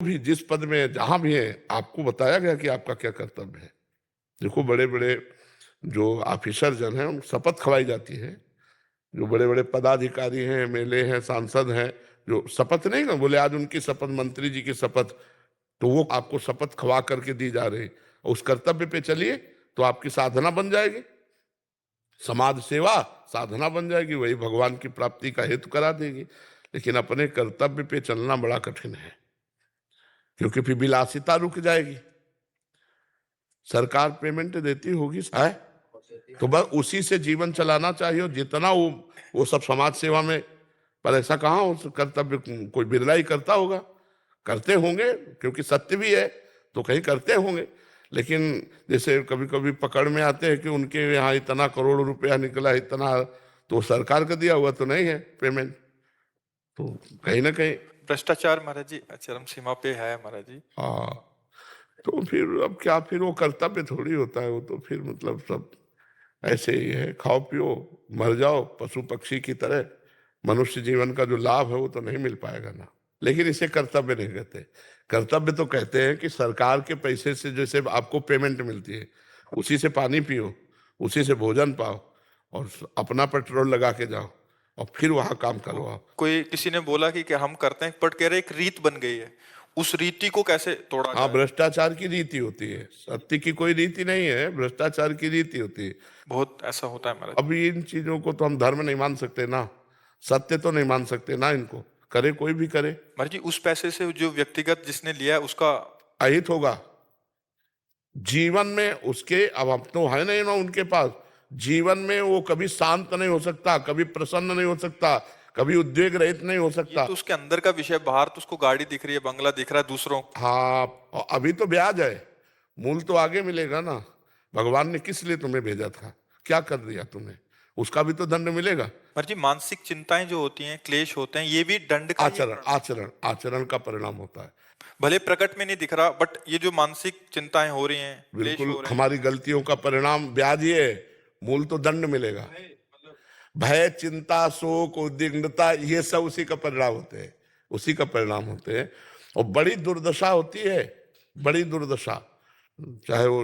भी जिस पद में है, जहां भी है, आपको बताया गया कि आपका क्या कर्तव्य है। देखो बड़े बड़े जो ऑफिसर जन हैं उनको शपथ खवाई जाती है, जो बड़े बड़े पदाधिकारी हैं, एमएलए हैं, सांसद हैं, जो शपथ नहीं ना बोले आज उनकी शपथ, मंत्री जी की शपथ, तो वो आपको शपथ खवा करके दी जा रही, और उस कर्तव्य पे चलिए तो आपकी साधना बन जाएगी, समाज सेवा साधना बन जाएगी, वही भगवान की प्राप्ति का हेतु करा देगी। लेकिन अपने कर्तव्य पे चलना बड़ा कठिन है, क्योंकि फिर विलासिता रुक जाएगी। सरकार पेमेंट देती होगी है, तो बस उसी से जीवन चलाना चाहिए, जितना वो सब समाज सेवा में, पर ऐसा कहाँ हो कर्तव्य, कोई बिरला ही करता होगा, करते होंगे क्योंकि सत्य भी है, तो कहीं करते होंगे। लेकिन जैसे कभी कभी पकड़ में आते हैं कि उनके यहाँ इतना करोड़ रुपया निकला, इतना, तो सरकार का दिया हुआ तो नहीं है पेमेंट, तो कहीं ना कहीं भ्रष्टाचार महाराज जी चरम सीमा पे है महाराज जी। हाँ। तो फिर अब क्या, फिर वो कर्तव्य थोड़ी होता है, वो तो फिर मतलब सब ऐसे ही है, खाओ पियो मर जाओ पशु पक्षी की तरह, मनुष्य जीवन का जो लाभ है वो तो नहीं मिल पाएगा ना। लेकिन इसे कर्तव्य नहीं कहते। कर्तव्य तो कहते हैं कि सरकार के पैसे से जैसे आपको पेमेंट मिलती है, उसी से पानी पियो, उसी से भोजन पाओ, और अपना पेट्रोल लगा के जाओ, और फिर वहां काम करो आप। कोई किसी ने बोला कि हम करते हैं, बट कह रहे एक रीत बन गई है, उस रीति को कैसे तोड़ा हाँ, जाए? भ्रष्टाचार की रीति होती है, सत्य की कोई रीति नहीं है, भ्रष्टाचार की रीति होती है। बहुत ऐसा होता है महाराज। अब इन चीजों को तो हम धर्म नहीं मान सकते ना, सत्य तो नहीं मान सकते ना, इनको करे कोई भी करे, महाराज जी उस पैसे से जो व्यक्तिगत जिसने लिया है उसका अहित होगा जीवन में उसके। अब तो है नहीं ना उनके पास, जीवन में वो कभी शांत नहीं हो सकता, कभी प्रसन्न नहीं हो सकता, कभी उद्वेग रहित नहीं हो ये सकता। तो उसके अंदर का विषय, बाहर तो उसको गाड़ी दिख रही है, बंगला दिख रहा है दूसरों। हाँ, और अभी तो ब्याज है, मूल तो आगे मिलेगा ना। भगवान ने किस लिए तुम्हें भेजा था, क्या कर दिया तुम्हें, उसका भी तो दंड मिलेगा। महाराज जी मानसिक चिंताएं जो होती हैं, क्लेश होते हैं, ये भी दंड का ही आचरण आचरण आचरण का परिणाम होता है। भले प्रकट में नहीं दिख रहा, बट ये जो मानसिक चिंताएं हो रही हैं, क्लेश बिल्कुल, हो रहे हैं, हमारी गलतियों का परिणाम ब्याज ही है, मूल तो दंड मिलेगा। भय, चिंता, शोक, उद्विग्नता, ये सब उसी का परिणाम होते हैं, उसी का परिणाम होते हैं। और बड़ी दुर्दशा होती है, बड़ी दुर्दशा, चाहे वो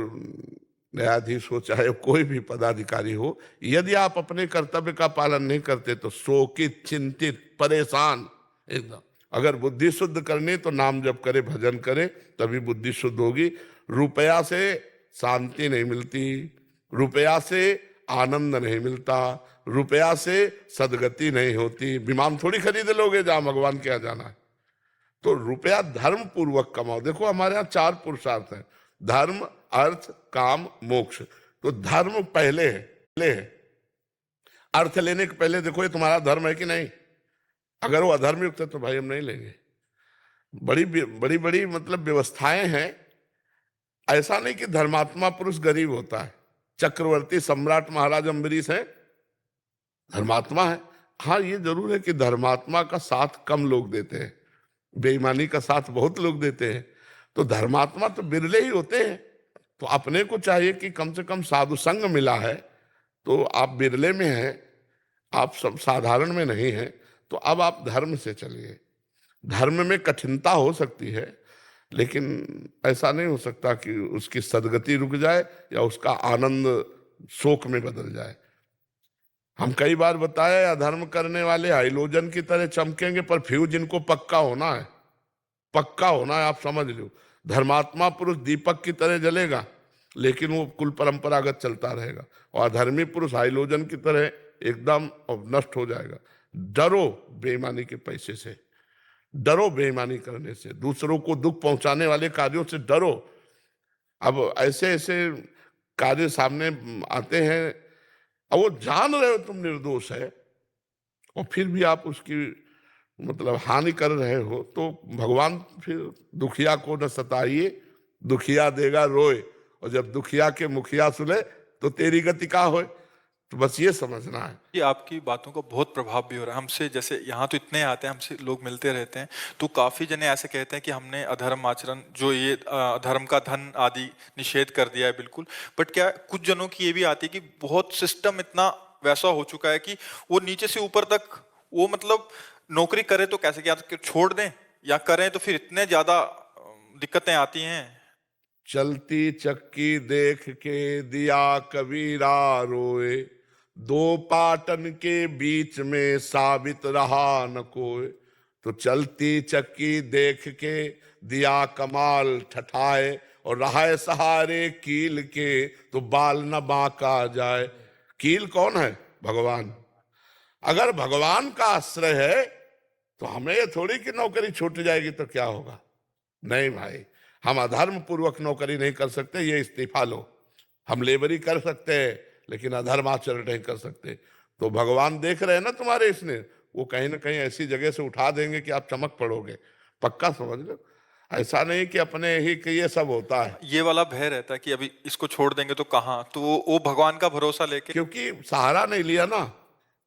न्यायाधीश हो, चाहे कोई भी पदाधिकारी हो, यदि आप अपने कर्तव्य का पालन नहीं करते तो शोकित, चिंतित, परेशान एकदम। अगर बुद्धि शुद्ध करनी तो नाम जप करे, भजन करे, तभी बुद्धि शुद्ध होगी। रुपया से शांति नहीं मिलती, रुपया से आनंद नहीं मिलता, रुपया से सदगति नहीं होती। विमान थोड़ी खरीद लोगे जहां भगवान के यहाँ जाना है, तो रुपया धर्म पूर्वक कमाओ। देखो हमारे यहाँ 4 पुरुषार्थ हैं, धर्म, अर्थ, काम, मोक्ष। तो धर्म पहले है। अर्थ लेने के पहले देखो ये तुम्हारा धर्म है कि नहीं, अगर वो अधर्म युक्त है तो भाई हम नहीं लेंगे। बड़ी बड़ी बड़ी मतलब व्यवस्थाएं हैं। ऐसा नहीं कि धर्मात्मा पुरुष गरीब होता है। चक्रवर्ती सम्राट महाराज अम्बरीश है, धर्मात्मा है। हाँ, ये जरूर है कि धर्मात्मा का साथ कम लोग देते हैं, बेईमानी का साथ बहुत लोग देते हैं। तो धर्मात्मा तो बिरले ही होते हैं। तो अपने को चाहिए कि कम से कम साधु संग मिला है, तो आप बिरले में हैं, आप सब साधारण में नहीं हैं, तो अब आप धर्म से चलिए। धर्म में कठिनता हो सकती है, लेकिन ऐसा नहीं हो सकता कि उसकी सदगति रुक जाए या उसका आनंद शोक में बदल जाए। हम कई बार बताए, अधर्म करने वाले हाइलोजन की तरह चमकेंगे, पर फ्यूज इनको पक्का होना है, पक्का होना है, आप समझ लो। धर्मात्मा पुरुष दीपक की तरह जलेगा, लेकिन वो कुल परंपरागत चलता रहेगा, और अधर्मी पुरुष हाइलोजन की तरह एकदम नष्ट हो जाएगा। डरो बेईमानी के पैसे से, डरो बेईमानी करने से, दूसरों को दुख पहुंचाने वाले कार्यों से डरो। अब ऐसे ऐसे कार्य सामने आते हैं, अब वो जान रहे हो तुम निर्दोष है, और फिर भी आप उसकी मतलब हानि कर रहे हो, तो भगवान फिर दुखिया को न सताइए, दुखिया देगा रोए, और जब दुखिया के मुखिया सुने तो तेरी गति का होए। तो बस ये समझना है। कि आपकी बातों का बहुत प्रभाव भी हो रहा है हमसे। जैसे यहाँ तो इतने आते हैं, हमसे लोग मिलते रहते हैं, तो काफी जने ऐसे कहते हैं कि हमने अधर्म आचरण, जो ये अधर्म का धन आदि निषेध कर दिया है बिल्कुल। बट क्या कुछ जनों की ये भी आती है कि बहुत सिस्टम इतना वैसा हो चुका है कि वो नीचे से ऊपर तक, वो मतलब नौकरी करे तो कैसे, क्या छोड़ दें या करें तो फिर इतने ज्यादा दिक्कतें आती हैं। चलती चक्की देख के दिया कबीरा रोए, दो पाटन के बीच में साबित रहा न कोई। तो चलती चक्की देख के दिया कमाल ठठाए, और रहा सहारे कील के तो बाल न बांका जाए। कील कौन है? भगवान। अगर भगवान का आश्रय है तो हमें ये थोड़ी कि नौकरी छूट जाएगी तो क्या होगा। नहीं भाई, हम अधर्म पूर्वक नौकरी नहीं कर सकते, ये इस्तीफा लो। हम लेबरी कर सकते हैं लेकिन अधर्म आचरण नहीं कर सकते। तो भगवान देख रहे हैं ना तुम्हारे, इसने वो कहीं ना कहीं ऐसी जगह से उठा देंगे कि आप चमक पड़ोगे, पक्का समझ लो। ऐसा नहीं कि अपने ही कि ये सब होता है, ये वाला भय रहता है कि अभी इसको छोड़ देंगे तो कहाँ, तो वो भगवान का भरोसा लेके। क्योंकि सहारा नहीं लिया ना,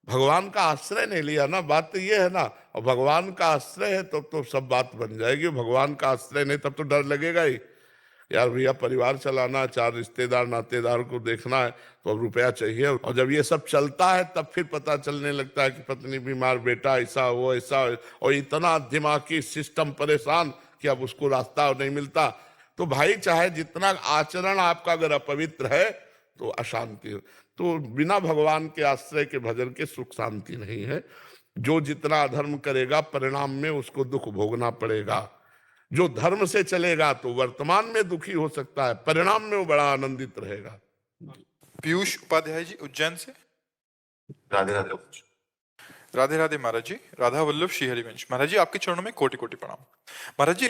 भगवान का आश्रय नहीं लिया ना, बात तो ये है ना। और भगवान का आश्रय है तो सब बात बन जाएगी। भगवान का आश्रय नहीं तब तो डर लगेगा ही। यार भैया, परिवार चलाना, 4 रिश्तेदार नातेदार को देखना है, तो अब रुपया चाहिए। और जब ये सब चलता है तब फिर पता चलने लगता है कि पत्नी बीमार, बेटा ऐसा वो ऐसा, और इतना दिमागी सिस्टम परेशान कि अब उसको रास्ता नहीं मिलता। तो भाई, चाहे जितना आचरण आपका अगर अपवित्र है तो अशांति हो। तो बिना भगवान के आश्रय के भजन के सुख शांति नहीं है। जो जितना अधर्म करेगा परिणाम में उसको दुख भोगना पड़ेगा। जो धर्म से चलेगा तो वर्तमान में दुखी हो सकता है, परिणाम में वो बड़ा आनंदित रहेगा। पीयूष उपाध्याय जी उज्जैन से। राधे राधे। राधे राधे महाराज जी। राधा वल्लभ श्री हरिवंश। महाराज जी, आपके चरणों में कोटि कोटि प्रणाम। महाराज जी,